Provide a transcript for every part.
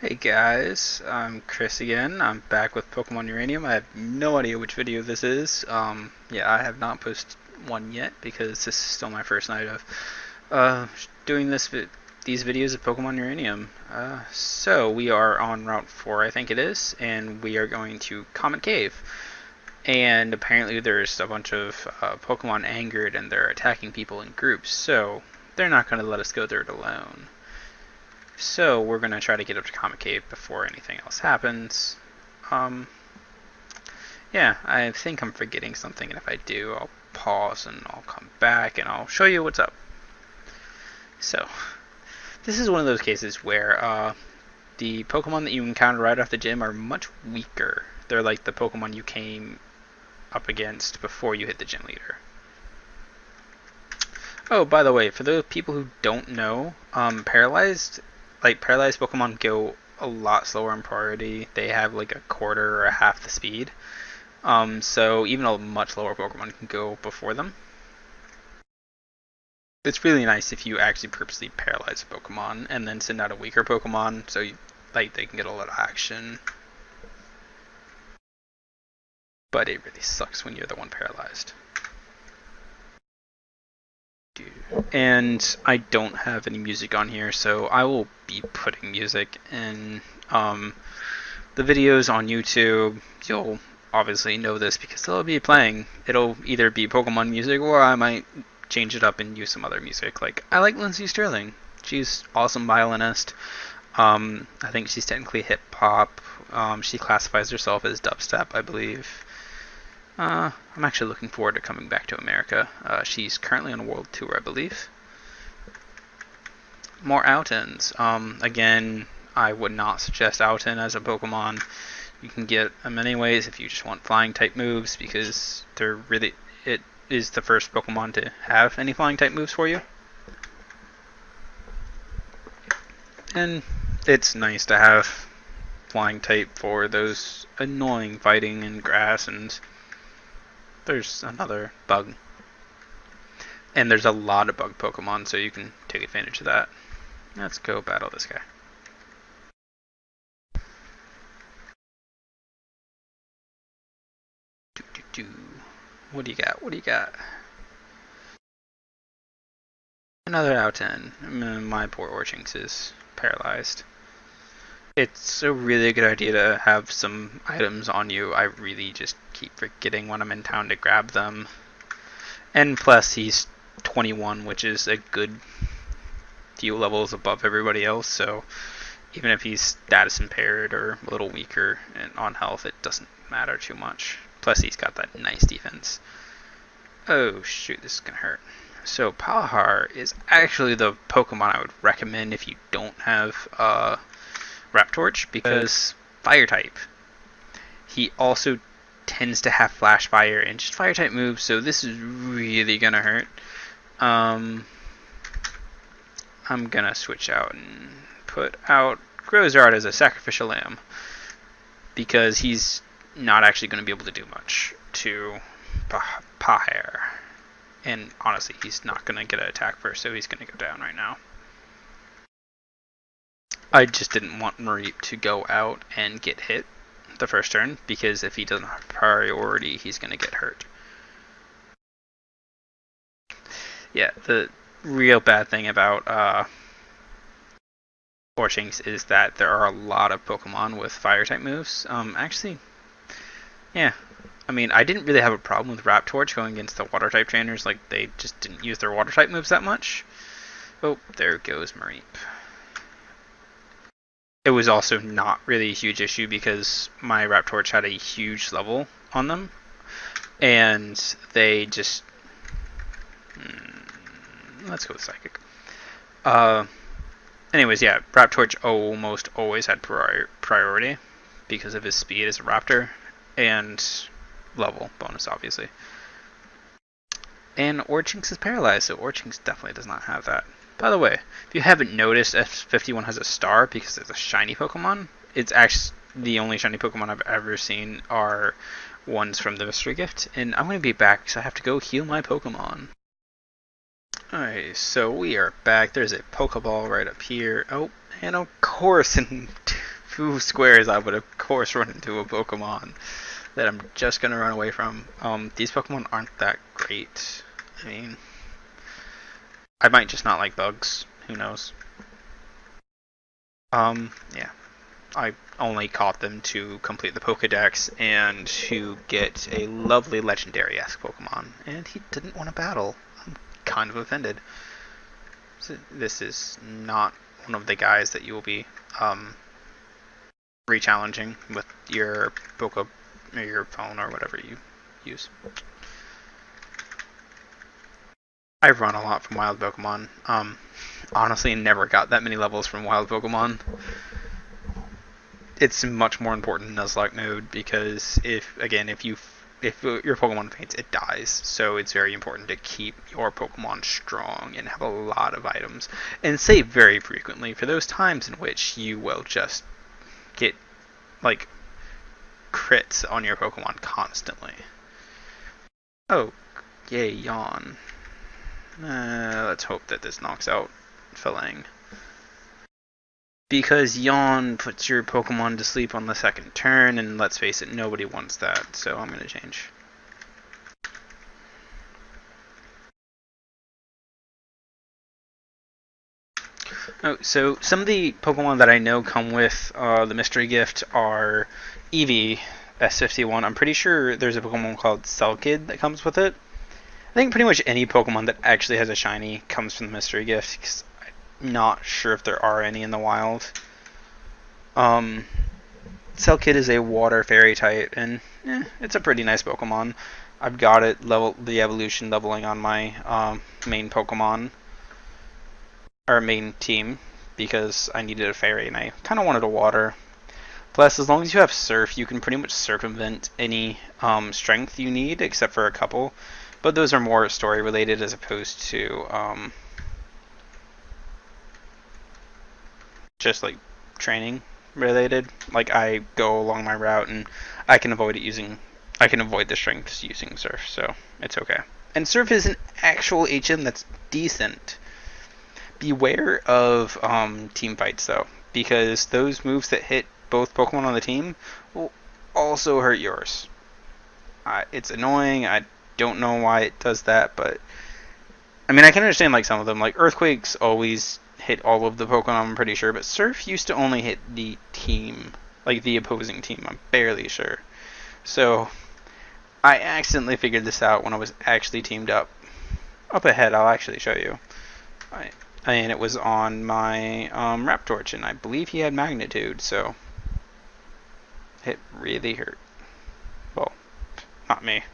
Hey guys, I'm Chris again. I'm back with Pokemon Uranium. I have no idea which video this is. Yeah, I have not posted one yet because this is still my first night of doing these videos of Pokemon Uranium. So we are on Route 4, I think it is, and we are going to Comet Cave. And apparently there's a bunch of Pokemon angered and they're attacking people in groups, so they're not going to let us go there alone. So we're going to try to get up to Comet Cave before anything else happens. Yeah, I think I'm forgetting something, and if I do, I'll pause and I'll come back and I'll show you what's up. So, this is one of those cases where the Pokemon that you encounter right off the gym are much weaker. They're like the Pokemon you came up against before you hit the gym leader. Oh, by the way, for those people who don't know, paralyzed Pokemon go a lot slower in priority. They have like a quarter or a half the speed. So even a much lower Pokemon can go before them. It's really nice if you actually purposely paralyze a Pokemon and then send out a weaker Pokemon so they can get a lot of action. But it really sucks when you're the one paralyzed. And I don't have any music on here, so I will be putting music in the videos on YouTube. You'll obviously know this because they'll be playing. It'll either be Pokemon music or I might change it up and use some other music. Like, I like Lindsay Sterling. She's awesome violinist. I think she's technically hip hop. She classifies herself as dubstep, I believe. I'm actually looking forward to coming back to America. She's currently on a world tour, I believe. More Outons. Again, I would not suggest Outon as a Pokemon. You can get them anyways if you just want flying type moves, because it is the first Pokemon to have any flying type moves for you. And it's nice to have flying type for those annoying fighting in grass, and there's another bug. And there's a lot of bug Pokemon, so you can take advantage of that. Let's go battle this guy. What do you got? What do you got? Another Outon. My poor Orchinx is paralyzed. It's a really good idea to have some items on you. I really just keep forgetting when I'm in town to grab them. And plus, he's 21, which is a good few levels above everybody else, so even if he's status impaired or a little weaker and on health, it doesn't matter too much. Plus, he's got that nice defense. Oh shoot, this is gonna hurt. So Palahar is actually the Pokemon I would recommend if you don't have Raptorch, because fire type. He also tends to have flash fire and just fire type moves, so this is really gonna hurt. I'm gonna switch out and put out Grozard as a sacrificial lamb, because he's not actually going to be able to do much to Palahar. And honestly, he's not going to get an attack first, so he's going to go down right now. I just didn't want Mareep to go out and get hit the first turn, because if he doesn't have priority, he's going to get hurt. Yeah, the real bad thing about Orchinx is that there are a lot of Pokemon with fire type moves. Actually, yeah. I mean, I didn't really have a problem with Raptorch going against the water type trainers. Like, they just didn't use their water type moves that much. Oh, there goes Mareep. It was also not really a huge issue because my Raptorch had a huge level on them. And they just... let's go with Psychic. Anyways, yeah, Raptorch almost always had priority because of his speed as a Raptor and level bonus, obviously. And Orchinx is paralyzed, so Orchinx definitely does not have that. By the way, if you haven't noticed, F51 has a star because it's a shiny Pokemon. It's actually the only shiny Pokemon I've ever seen are ones from the Mystery Gift, and I'm going to be back because I have to go heal my Pokemon. Alright, so we are back. There's a Pokeball right up here. Oh, and of course, in 2 squares, I would of course run into a Pokemon that I'm just gonna run away from. These Pokemon aren't that great. I mean, I might just not like bugs. Who knows? Yeah. I only caught them to complete the Pokedex and to get a lovely legendary-esque Pokemon, and he didn't want to battle. I'm kind of offended. So this is not one of the guys that you will be re-challenging with your or your phone or whatever you use. I run a lot from wild Pokemon. Honestly, never got that many levels from wild Pokemon. It's much more important in Nuzlocke mode because if your Pokemon faints, it dies. So it's very important to keep your Pokemon strong and have a lot of items and save very frequently for those times in which you will just get like crits on your Pokemon constantly. Oh, yay, yawn. Let's hope that this knocks out Falang. Because yawn puts your Pokemon to sleep on the second turn, and let's face it, nobody wants that, so I'm going to change. Oh, so some of the Pokemon that I know come with the mystery gift are Eevee, S51. I'm pretty sure there's a Pokemon called Cellkid that comes with it. I think pretty much any Pokemon that actually has a shiny comes from the mystery gift, because I'm not sure if there are any in the wild. Cellkid is a water fairy type, and it's a pretty nice Pokemon. I've got it the evolution leveling on my main Pokemon, or main team, because I needed a fairy and I kind of wanted a water. Plus, as long as you have Surf, you can pretty much circumvent any strength you need, except for a couple. But those are more story related as opposed to just like training related. Like I go along my route and I can avoid the strengths using Surf, so it's okay. And Surf is an actual HM that's decent. Beware of team fights though, because those moves that hit both Pokemon on the team will also hurt yours. It's annoying. I don't know why it does that, but I mean, I can understand like some of them. Like Earthquakes always hit all of the Pokemon, I'm pretty sure, but Surf used to only hit the team, like the opposing team. I'm barely sure. So I accidentally figured this out when I was actually teamed up. Up ahead, I'll actually show you. And it was on my Raptorch, and I believe he had Magnitude, so it really hurt. Well, not me.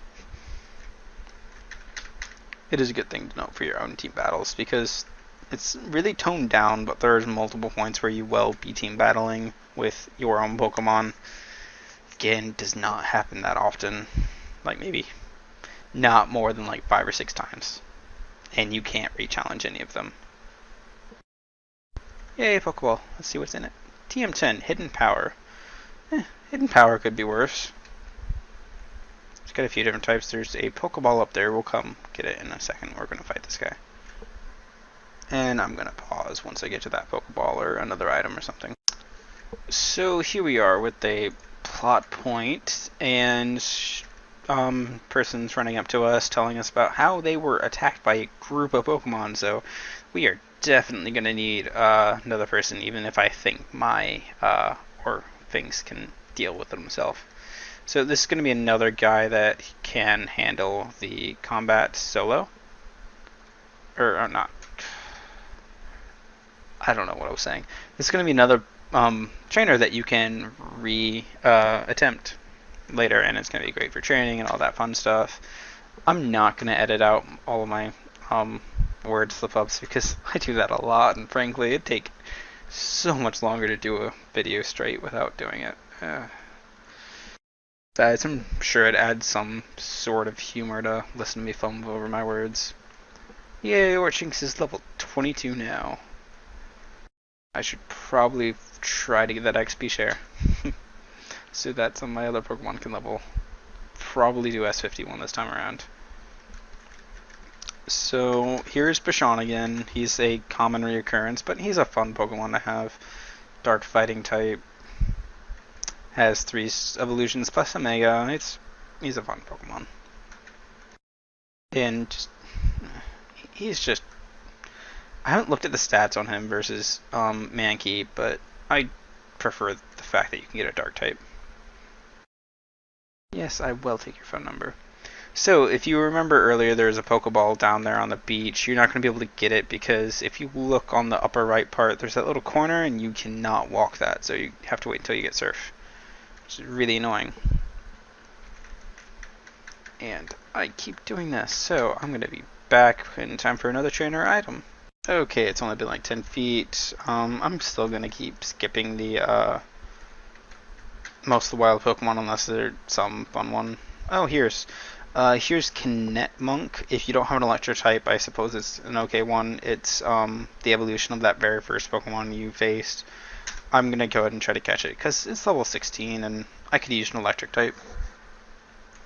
It is a good thing to note for your own team battles, because it's really toned down, but there's multiple points where you will be team battling with your own Pokemon. Again, does not happen that often. Like maybe not more than like 5 or 6 times. And you can't re-challenge any of them. Yay, Pokeball. Let's see what's in it. TM10, Hidden Power. Hidden Power could be worse. It's got a few different types. There's a Pokeball up there. We'll come get it in a second. We're going to fight this guy. And I'm going to pause once I get to that Pokeball or another item or something. So here we are with a plot point, and person's running up to us telling us about how they were attacked by a group of Pokemon. So we are definitely going to need another person, even if I think my or things can deal with it himself. So this is going to be another guy that can handle the combat solo. Or not. I don't know what I was saying. This is going to be another trainer that you can attempt later, and it's going to be great for training and all that fun stuff. I'm not going to edit out all of my word slip-ups, because I do that a lot, and frankly, it'd take so much longer to do a video straight without doing it. Besides, I'm sure it adds some sort of humor to listen to me fumble over my words. Yay, Orchinx is level 22 now. I should probably try to get that XP share. So that some of my other Pokemon can level. Probably do S51 this time around. So here's Bashan again. He's a common reoccurrence, but he's a fun Pokemon to have. Dark fighting type. Has 3 evolutions plus Omega. He's a fun Pokemon. And he's just... I haven't looked at the stats on him versus Mankey, but I prefer the fact that you can get a Dark type. Yes, I will take your phone number. So, if you remember earlier, there was a Pokeball down there on the beach. You're not going to be able to get it because if you look on the upper right part, there's that little corner and you cannot walk that. So you have to wait until you get Surf, which is really annoying. And I keep doing this, so I'm going to be back in time for another trainer item. Okay, it's only been like 10 feet. I'm still going to keep skipping the most of the wild Pokemon unless there's some fun one. Oh, here's Kinetmonk. If you don't have an electric type, I suppose it's an okay one. It's the evolution of that very first Pokemon you faced. I'm going to go ahead and try to catch it because it's level 16 and I could use an electric type.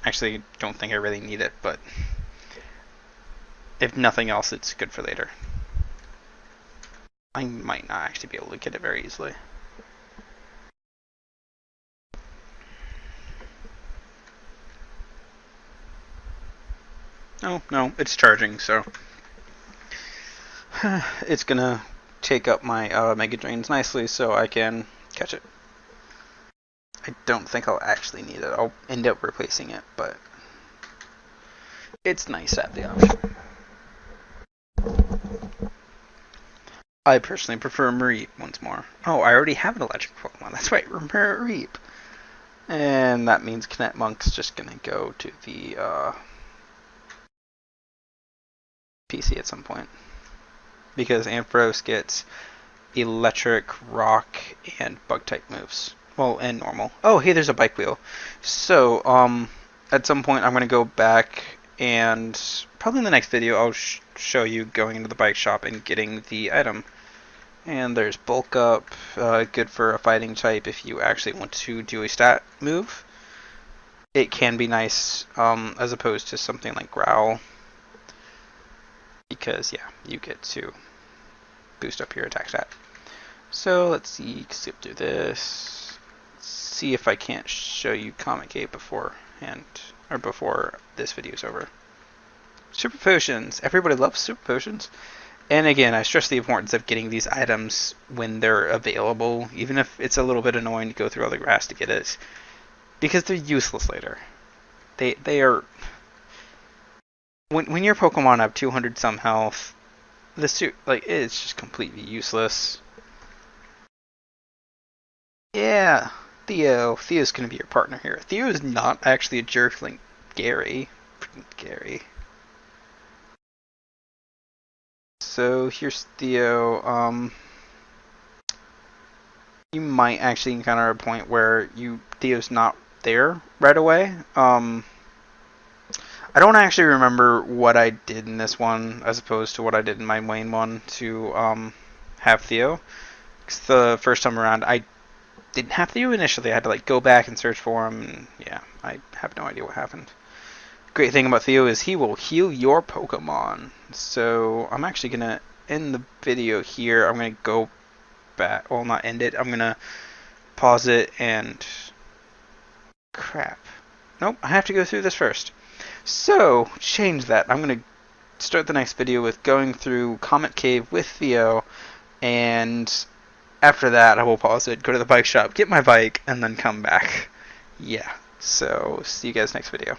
Actually, don't think I really need it, but if nothing else, it's good for later. I might not actually be able to get it very easily. Oh, no, it's charging, so it's gonna take up my Mega Drains nicely so I can catch it. I don't think I'll actually need it. I'll end up replacing it, but it's nice to have the option. I personally prefer Mareep once more. Oh, I already have an electric Pokemon. That's right, Mareep. And that means Kinetmonk's just gonna go to the PC at some point. Because Ampharos gets electric, rock, and bug type moves. Well, and normal. Oh, hey, there's a bike wheel. So, at some point I'm going to go back and probably in the next video I'll show you going into the bike shop and getting the item. And there's Bulk Up, good for a fighting type if you actually want to do a stat move. It can be nice as opposed to something like Growl. Because, yeah, you get to boost up your attack stat. So, let's see, skip through this. See if I can't show you Comet Cave before this video is over. Super Potions! Everybody loves Super Potions. And again, I stress the importance of getting these items when they're available, even if it's a little bit annoying to go through all the grass to get it. Because they're useless later. They are... When your Pokemon have 200 some health, it's just completely useless. Yeah, Theo. Theo's gonna be your partner here. Theo is not actually a jerk like Gary. Gary. So here's Theo. You might actually encounter a point where Theo's not there right away. I don't actually remember what I did in this one as opposed to what I did in my main one to have Theo. Because the first time around I didn't have Theo initially. I had to go back and search for him. And yeah, I have no idea what happened. Great thing about Theo is he will heal your Pokemon. So I'm actually going to end the video here. I'm going to go back. Well, not end it. I'm going to pause it and... Crap. Nope, I have to go through this first. So, change that. I'm going to start the next video with going through Comet Cave with Theo, and after that I will pause it, go to the bike shop, get my bike, and then come back. Yeah, so see you guys next video.